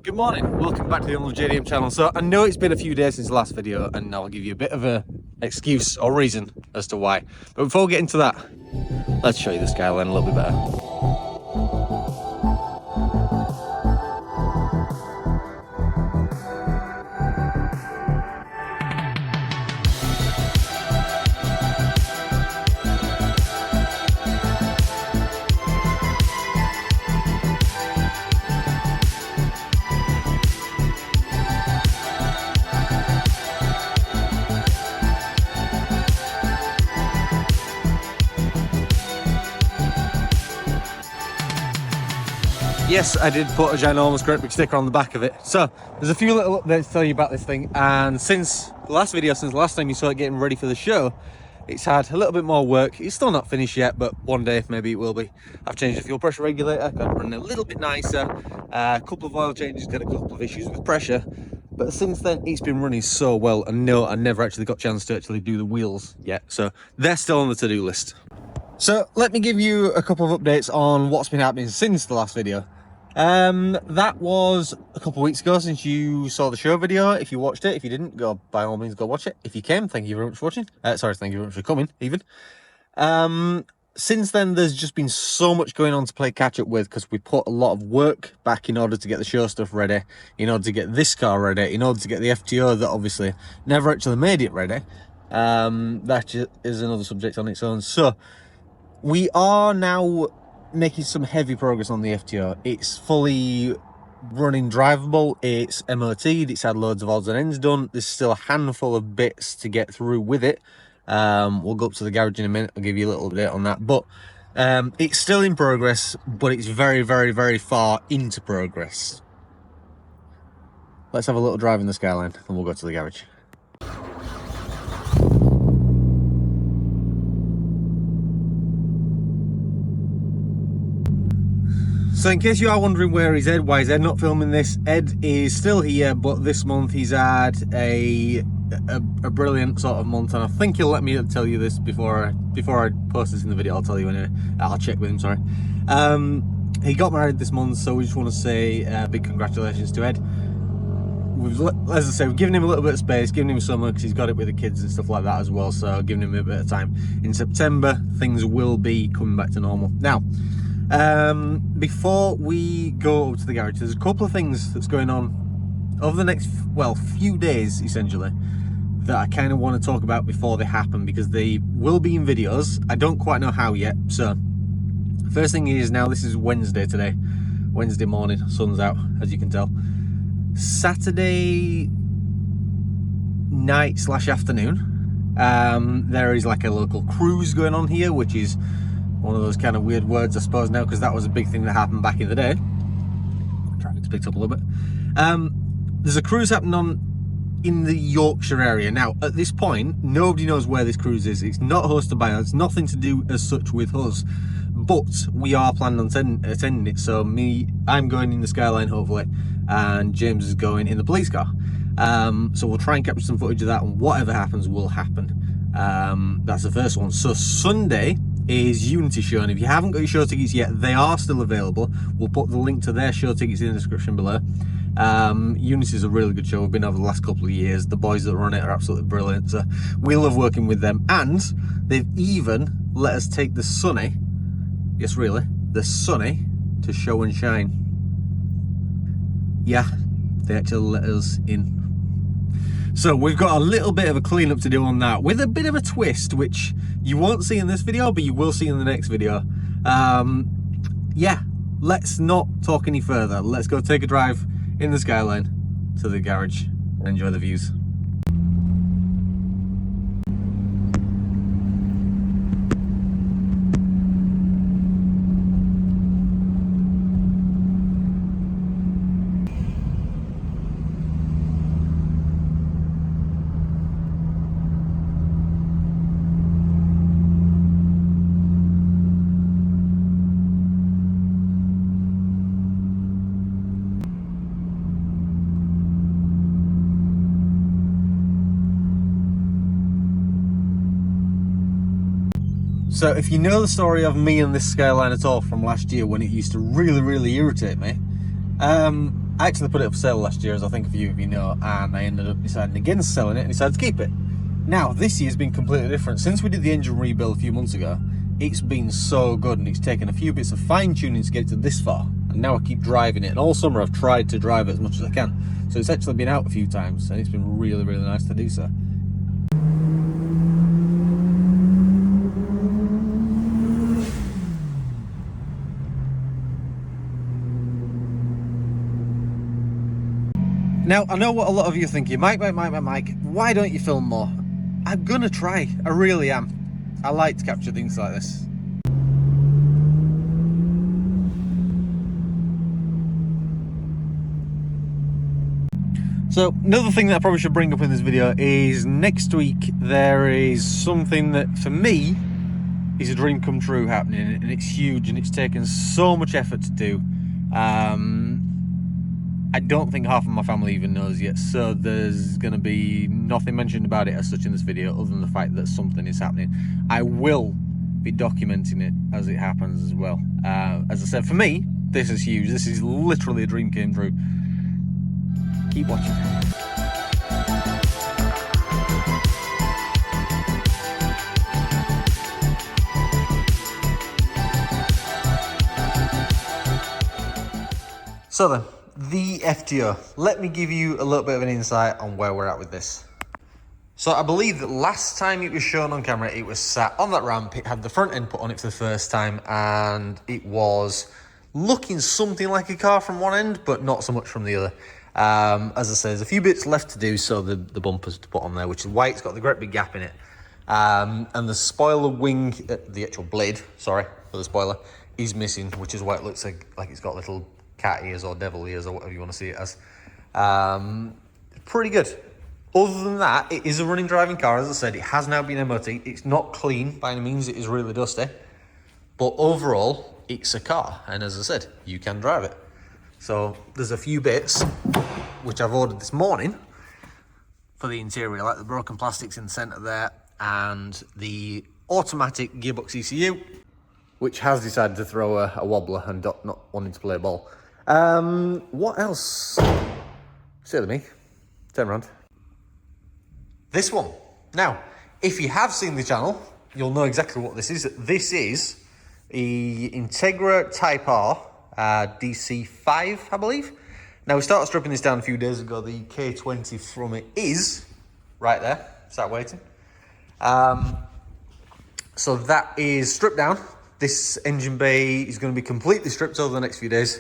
Good morning, welcome back to the Unload JDM channel. So I know it's been a few days since the last video and I'll give you a bit of a excuse or reason as to why. But before we get into that, let's show you the skyline a little bit better. Yes, I did put a ginormous great big sticker on the back of it. So there's a few little updates to tell you about this thing, and since the last video, since the last time you saw it getting ready for the show, it's had a little bit more work. It's still not finished yet, but one day maybe it will be. I've changed the fuel pressure regulator, got it running a little bit nicer, a couple of oil changes, got a couple of issues with pressure, but since then it's been running so well. And no, I never actually got a chance to actually do the wheels yet, so they're still on the to-do list. So let me give you a couple of updates on what's been happening since the last video. That was a couple of weeks ago since you saw the show video. If you watched it, if you didn't, go by all means go watch it. If you came, thank you very much for watching. Sorry, thank you very much for coming even. Since then there's just been so much going on to play catch up with, because we put a lot of work back in order to get the show stuff ready, in order to get this car ready, in order to get the FTO that obviously never actually made it ready. That is another subject on its own. So we are now making some heavy progress on the FTO. It's fully running drivable, it's MOT'd, it's had loads of odds and ends done. There's still a handful of bits to get through with it. We'll go up to the garage in a minute, I'll give you a little bit on that, but it's still in progress, but it's very, very, very far into progress. Let's have a little drive in the Skyline and we'll go to the garage. So in case you are wondering where is Ed, why is Ed not filming this, Ed is still here, but this month he's had a brilliant sort of month, and I think he'll let me tell you this before I post this in the video. I'll tell you anyway. I'll check with him, sorry. He got married this month, so we just want to say big congratulations to Ed. As I say, we've given him a little bit of space, given him summer, because he's got it with the kids and stuff like that as well, so giving him a bit of time. In September, things will be coming back to normal. Now, before we go over to the garage, there's a couple of things that's going on over the next, well, few days essentially, that I kind of want to talk about before they happen, because they will be in videos. I don't quite know how yet. So first thing is, now this is Wednesday today, Wednesday morning, sun's out as you can tell. Saturday night / afternoon, there is like a local cruise going on here, which is one of those kind of weird words, I suppose, now, because that was a big thing that happened back in the day. Traffic's picked up a little bit. There's a cruise happening on in the Yorkshire area. Now, at this point, nobody knows where this cruise is. It's not hosted by us, nothing to do as such with us, but we are planning on attending it. So I'm going in the Skyline, hopefully, and James is going in the police car. So we'll try and capture some footage of that, and whatever happens will happen. That's the first one. So Sunday is Unity show, and if you haven't got your show tickets yet, they are still available. We'll put the link to their show tickets in the description below. Unity is a really good show. We've been over the last couple of years. The boys that run it are absolutely brilliant, so we love working with them. And they've even let us take the Sunny, yes really, the Sunny, to show and shine. Yeah, they actually let us in. So we've got a little bit of a cleanup to do on that, with a bit of a twist, which you won't see in this video, but you will see in the next video. Yeah, let's not talk any further. Let's go take a drive in the Skyline to the garage and enjoy the views. So if you know the story of me and this Skyline at all from last year, when it used to really, really irritate me, I actually put it up for sale last year, as I think a few of you know, and I ended up deciding against selling it and decided to keep it. Now, this year's been completely different. Since we did the engine rebuild a few months ago, it's been so good, and it's taken a few bits of fine-tuning to get it to this far. And now I keep driving it, and all summer I've tried to drive it as much as I can. So it's actually been out a few times, and it's been really, really nice to do so. Now, I know what a lot of you are thinking. Mike, why don't you film more? I'm gonna try. I really am. I like to capture things like this. So, another thing that I probably should bring up in this video is next week there is something that, for me, is a dream come true happening, and it's huge, and it's taken so much effort to do. I don't think half of my family even knows yet, so there's going to be nothing mentioned about it as such in this video, other than the fact that something is happening. I will be documenting it as it happens as well. As I said, for me, this is huge. This is literally a dream came true. Keep watching. So then, the FTO. Let me give you a little bit of an insight on where we're at with this. So I believe that last time it was shown on camera, it was sat on that ramp, it had the front end put on it for the first time, and it was looking something like a car from one end, but not so much from the other. As I say, there's a few bits left to do, so the bumpers to put on there, which is why it's got the great big gap in it. And the spoiler wing, the actual blade, sorry, for the spoiler, is missing, which is why it looks like it's got little cat ears or devil ears or whatever you want to see it as. Pretty good. Other than that, it is a running driving car. As I said, it has now been MOT. It's not clean by any means. It is really dusty. But overall, it's a car. And as I said, you can drive it. So there's a few bits which I've ordered this morning for the interior, like the broken plastics in the centre there, and the automatic gearbox ECU, which has decided to throw a wobbler and not wanting to play ball. What else? Silly me. Turn around. This one. Now, if you have seen the channel, you'll know exactly what this is. This is the Integra Type R DC5, I believe. Now, we started stripping this down a few days ago. The K20 from it is right there. Start waiting. So that is stripped down. This engine bay is going to be completely stripped over the next few days,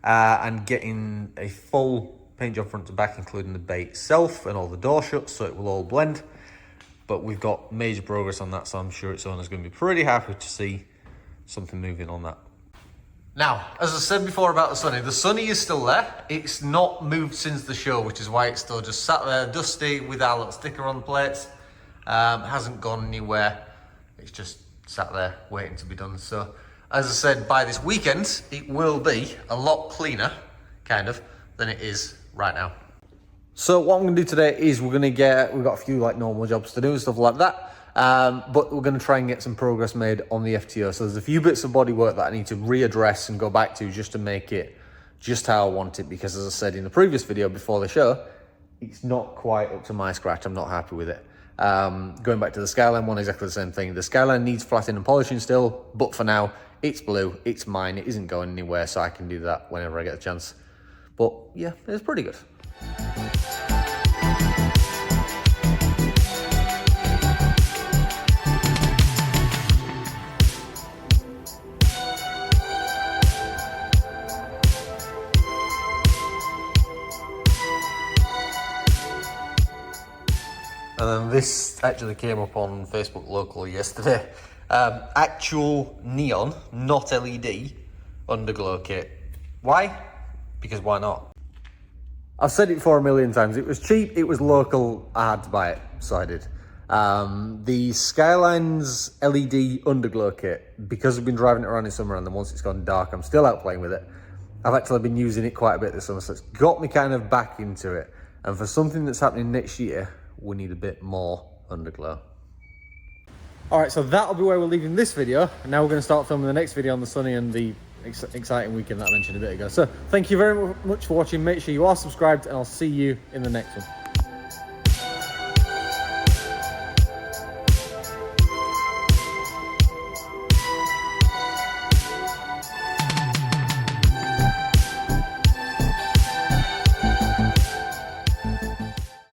and getting a full paint job front to back, including the bay itself and all the door shuts, so it will all blend. But we've got major progress on that, so I'm sure its owner's going to be pretty happy to see something moving on that. Now, as I said before about the Sunny is still there. It's not moved since the show, which is why it's still just sat there dusty with our little sticker on the plates. Hasn't gone anywhere. It's just sat there waiting to be done. So, as I said, by this weekend, it will be a lot cleaner, kind of, than it is right now. So what I'm going to do today is we've got a few like normal jobs to do and stuff like that, but we're going to try and get some progress made on the FTO. So there's a few bits of bodywork that I need to readdress and go back to just to make it just how I want it, because as I said in the previous video before the show, it's not quite up to my scratch. I'm not happy with it. Going back to the Skyline one, exactly the same thing. The Skyline needs flattening and polishing still, but for now, it's blue, it's mine, it isn't going anywhere, so I can do that whenever I get a chance. But yeah, it's pretty good. And then this actually came up on Facebook locally yesterday. Actual neon, not LED, underglow kit. Why? Because why not? I've said it before a million times. It was cheap, it was local, I had to buy it, so I did. The Skyline's LED underglow kit, because I've been driving it around in summer and then once it's gone dark, I'm still out playing with it. I've actually been using it quite a bit this summer, so it's got me kind of back into it. And for something that's happening next year, we need a bit more underglow. All right, so that'll be where we're leaving this video. And now we're going to start filming the next video on the Sunny and the exciting weekend that I mentioned a bit ago. So thank you very much for watching. Make sure you are subscribed, and I'll see you in the next one.